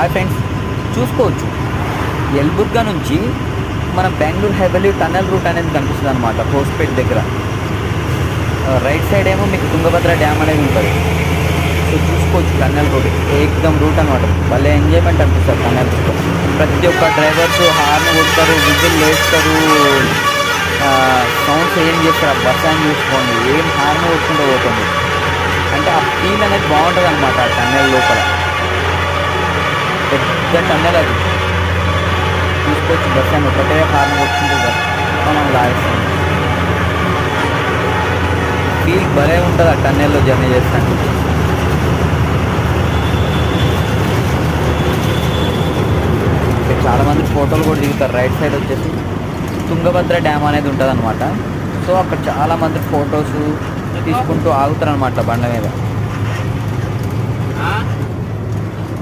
Hi friends, చూసుకోవచ్చు యలబుర్గా నుంచి మన బెంగళూరు హైవే టన్నెల్ రూట్ అనేది కనిపిస్తుంది అనమాట. హోస్పేట్ దగ్గర రైట్ సైడ్ ఏమో మీకు తుంగభద్ర డ్యామ్ అనేది ఉంటుంది. సో చూసుకోవచ్చు టన్నెల్ రూట్ ఏకదమ్ రూట్ అనమాట. భలే ఎంజాయ్మెంట్ అనిపిస్తుంది టన్నెల్ రూట్. ప్రతి ఒక్క డ్రైవర్స్ హార్న్ కొడతారు, విజిల్ వేస్తారు, సౌండ్స్ ఏం చేస్తారు, ఆ బస్ అని చూసుకోండి ఏం హార్న్ కొట్టుకుంటూ పోతుంది. అంటే ఆ ఫీల్ అనేది బాగుంటుంది అనమాట. ఆ టన్నెల్ లోపల పెద్ద టన్నెల్ అది చూసుకోవచ్చు. బస్ అని ఒకటే హార్న్ కొట్టుకుంటుంది, మనం లాగేస్తాం. ఫీల్ భలే ఉంటుంది ఆ టన్నెల్లో జర్నీ చేస్తాను. చాలామంది ఫోటోలు కూడా దిగుతారు. రైట్ సైడ్ వచ్చేసి తుంగభద్ర డ్యామ్ అనేది ఉంటుంది అనమాట. సో అక్కడ చాలామంది ఫొటోస్ తీసుకుంటూ ఆగుతారు అనమాట బండ్ల మీద.